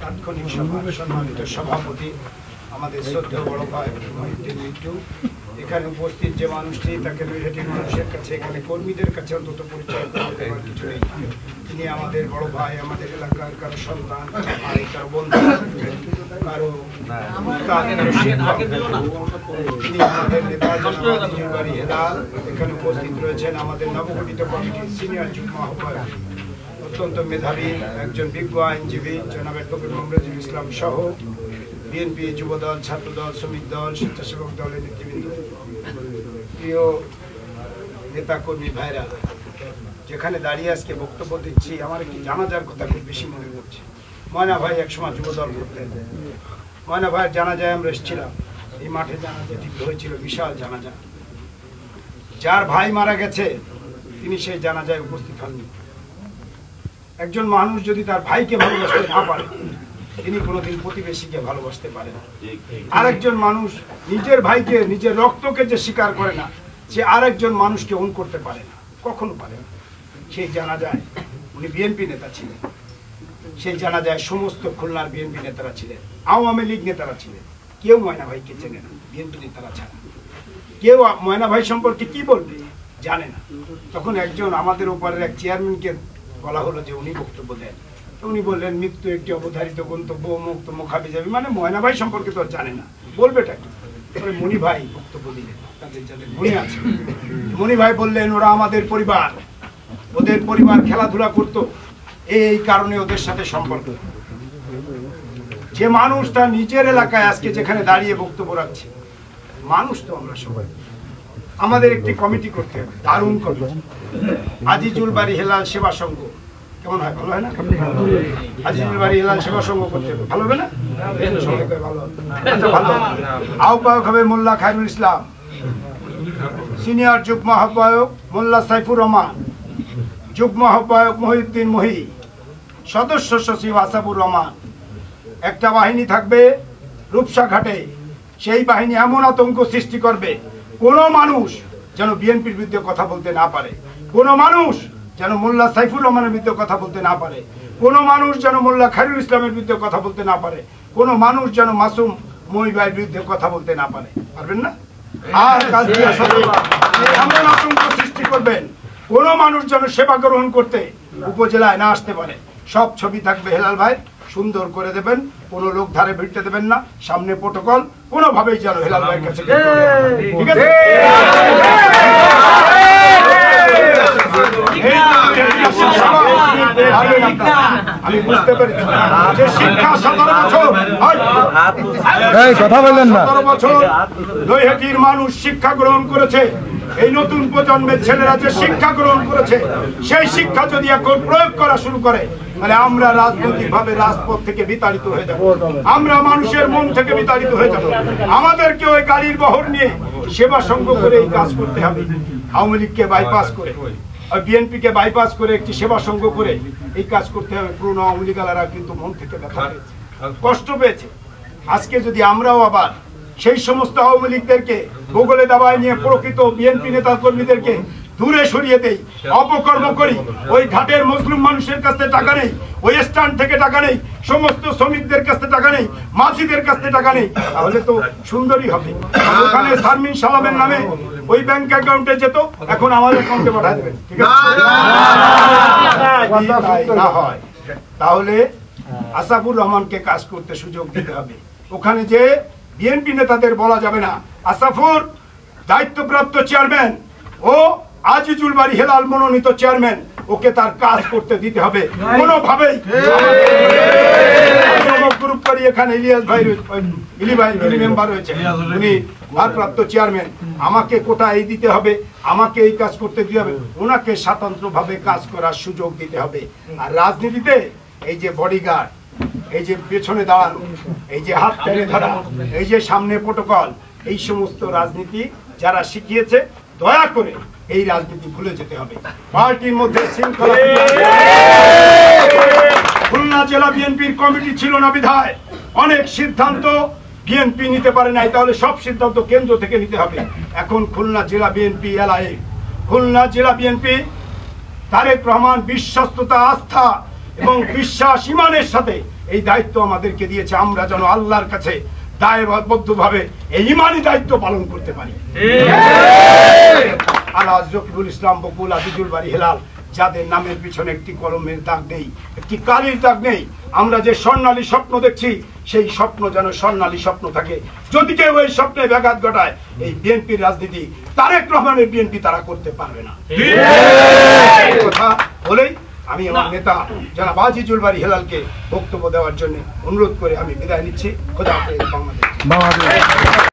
তাৎক্ষণিক সভার সম্মানিত সভাপতি আমাদের শ্রদ্ধেয় বড় ভাই মহিউদ্দিন মিন্টু, এখানে উপস্থিত যে মানুষটি তাকে নৈহাটির মানুষের কাছে, এখানে কর্মীদের কাছে অন্তত পরিচয় করতে দেওয়ার কিছু নেই। তিনি আমাদের বড় ভাই, আমাদের এলাকার কারো সন্তান, কারো বন্ধু, কারো তিনি আমাদের নেতা বাড়ি হেলাল। এখানে উপস্থিত রয়েছেন আমাদের নবগঠিত কমিটির সিনিয়র যুগ্ম আহ্বায়ক, অত্যন্ত মেধাবী একজন বিজ্ঞ আইনজীবী জনাব কবির মোহাম্মদুল ইসলাম সহ বিএনপি, যুবদল, ছাত্রদল, শ্রমিক দল, স্বেচ্ছাসেবক দলের নেতৃবৃন্দ, প্রিয় নেতাকর্মী ভাইরা, যেখানে দাঁড়িয়ে আজকে বক্তব্য দিচ্ছি, আমার একটি জানাজার কথা খুব বেশি মনে পড়ছে। ময়না ভাই একসময় যুবদল করতেন। ময়না ভাইয়ের জানাজায় আমরা এসেছিলাম। এই মাঠে জানাজা ঠিক হয়েছিল, বিশাল জানাজা। যার ভাই মারা গেছে তিনি সেই জানাজায় উপস্থিত হননি। একজন মানুষ যদি তার ভাইকে ভালোবাসতে না পারে, তিনি কোনোদিন প্রতিবেশীকে ভালোবাসতে পারে না। আরেকজন মানুষ নিজের ভাইকে, নিজের রক্তকে যে স্বীকার করে না, সে আরেকজন মানুষকে অন করতে পারে না, কখনো পারে না। সেই জানাজায় উনি বিএনপি নেতা ছিলেন। সেই জানাজায় সমস্ত খুলনার বিএনপি নেতারা ছিলেন, আওয়ামী লীগ নেতারা ছিলেন। কেউ ময়না ভাইকে চেনে না, বিএনপি নেতারা ছাড়া। কেউ ময়না ভাই সম্পর্কে কি বলবে জানে না। তখন একজন আমাদের উপরের এক চেয়ারম্যানকে বলা হলো যে উনি বক্তব্য দেন। উনি বললেন, মৃত্যু একটি অবধারিত গন্তব্য, মুক্ত মুখাবি যাবে, মানে ময়না ভাই সম্পর্কে তো জানে না, বলবেটা কি? মনি ভাই বক্তব্য দিলেন, তাদের যাদের মনে আছে। মনি ভাই বললেন, ওরা আমাদের পরিবার, ওদের পরিবার খেলাধুলা করতো, এই কারণে ওদের সাথে সম্পর্ক। যে মানুষ তার নিজের এলাকায় আজকে যেখানে দাঁড়িয়ে বক্তব্য রাখছে, মানুষ তো আমরা সবাই। আমাদের একটি কমিটি করতে হবে, দারুণ কমিটি, আজিজুল বাড়ি হেলাল সেবা সংঘ। কেমন হয়? ভালো হয় না? আজিজুল বাড়ি হেলাল সেবা সংঘ করতে হবে, ভালো হবে না? ভালো। আহ্বায়ক হবে মোল্লা খায়রুল ইসলাম, সিনিয়র যুগ্ম আহ্বায়ক মোল্লা সাইফুর রহমান, যুগ্ম আহ্বায়ক মহিউদ্দিন মহি, সদস্য সচিব আসাবুর রহমান। একটা বাহিনী থাকবে রূপসাঘাটে, সেই বাহিনী এমন আতঙ্ক সৃষ্টি করবে, কোন মানুষ যেন বিএনপির বিরুদ্ধে কথা বলতে না পারে, কোন মানুষ যেন মোল্লা সাইফুর রহমানের বিরুদ্ধে কথা বলতে না পারে, কোন মানুষ যেন মোল্লা খায়রুল ইসলামের বিরুদ্ধে কথা বলতে না পারে, কোন মানুষ যেন মাসুম মই ভাইয়ের বিরুদ্ধে কথা বলতে না পারে। পারবেন না? আর কাজ দিয়ে এমন আতঙ্ক সৃষ্টি করবেন, কোন মানুষ যেন সেবা গ্রহণ করতে উপজেলায় না আসতে পারে। সব ছবি থাকবে হেলাল ভাই, সুন্দর করে দেবেন, কোনো লোক ধারে ভিড়তে দেবেন না, সামনে প্রটোকল, কোনোভাবেই যেন হেলাল ভাইয়ের কাছে। ঠিক আছে? আমি বুঝতে পেরেছি যে শিক্ষা 17 বছর কথা বললেন না, 17 বছর নৈহাটির মানুষ শিক্ষা গ্রহণ করেছে। এই নতুন প্রজন্মের ছেলেরা যে শিক্ষা গ্রহণ করেছে, সেই শিক্ষা যদি এখন প্রয়োগ করা শুরু করে, তাহলে আমরা রাজনৈতিক ভাবে রাজপথ থেকে বিতাড়িত হয়ে যাব, আমরা মানুষের মন থেকে বিতাড়িত হয়ে যাব। আমাদেরকে ওই গাড়ির বহর নিয়ে সেবা সংঘ করে এই কাজ করতে হবে। আওয়ামী লীগকে বাইপাস করে, বিএনপি কে বাইপাস করে, একটি সেবা সংঘ করে এই কাজ করতে হবে। পুরনো আওয়ামী লীগালারা কিন্তু মন থেকে ব্যথা পেয়েছে, কষ্ট পেয়েছে। আজকে যদি আমরাও আবার সেই সমস্ত আওয়ামী লীগদেরকে বগলে দাবায় নিয়ে প্রকৃত বিএনপি নেতা কর্মীদেরকে দূরে সরিয়ে দেই, অপকর্ম করি, ওই ঘাটের মুসলিম মানুষের কাছে টাকা নেই, ওই স্ট্যান্ড থেকে টাকা নেই, সমস্ত শ্রমিকদের কাছে টাকা নেই, মাঝিদের কাছে টাকা নেই, তাহলে তো সুন্দরই হবে। ওখানে শারমিন সালামের নামে ওই ব্যাংক অ্যাকাউন্টে যেত, এখন আমাদের অ্যাকাউন্টে পাঠিয়ে দেবেন। ঠিক আছে? না হয় তাহলে আসাফুর রহমানকে কাজ করতে সুযোগ দিতে হবে। ওখানে যে বিএনপি নেতাদের বলা যাবে না, আসাফুর দায়িত্বপ্রাপ্ত চেয়ারম্যান, ও আজিজুল বাড়ি হেলাল মনোনীত চেয়ারম্যান, ওকে তার কাজ করতে দিতে হবে কোনোভাবেই। গ্রুপ করি, এখানে ইলিয়াস ভাই, ইলি মেম্বার রয়েছে, উনি ভারপ্রাপ্ত চেয়ারম্যান, আমাকে কোটা এই দিতে হবে, আমাকে এই কাজ করতে দিতে হবে, ওনাকে স্বতন্ত্রভাবে কাজ করার সুযোগ দিতে হবে। আর রাজনীতিতে এই যে বডিগার্ড, এই যে পেছনে দাঁড়ানো, এই যে হাত টেনে ধরা, এই যে সামনে প্রটোকল, এই সমস্ত রাজনীতি যারা শিখিয়েছে, দয়া করে এই রাজনীতি ভুলে যেতে হবে। পার্টির মধ্যে শৃঙ্খলা। খুলনা জেলা বিএনপির কমিটি ছিল না বিধায় অনেক সিদ্ধান্ত বিএনপি নিতে পারে নাই, তাহলে সব সিদ্ধান্ত কেন্দ্র থেকে নিতে হবে। এখন খুলনা জেলা বিএনপি এলআই, খুলনা জেলা বিএনপি তারেক রহমান বিশ্বস্ততা, আস্থা, এবং বিশ্বাস ইমানের সাথে এই দায়িত্ব আমাদেরকে দিয়েছে, আমরা যেন আল্লাহর কাছে দায়বদ্ধভাবে এই ইমানি দায়িত্ব পালন করতে পারি। আলহাজ রকিবুল ইসলাম বকুল, আজিজুল বারী হেলাল, যাদের নামের পিছনে একটি কলমের দাগ নেই, একটি কালির দাগ নেই, আমরা যে স্বর্ণালী স্বপ্ন দেখছি সেই স্বপ্ন যেন স্বর্ণালী স্বপ্ন থাকে। যদি কেউ এই স্বপ্নে ব্যাঘাত ঘটায়, এই বিএনপির রাজনীতি, তারেক রহমানের বিএনপি তারা করতে পারবে না। কথা বলেই আমি আমার নেতা জনাব আজিজুল বারী হেলালকে বক্তব্য দেওয়ার জন্য অনুরোধ করে আমি বিদায় নিচ্ছি। খোদা হাফেজ। বাংলাদেশ।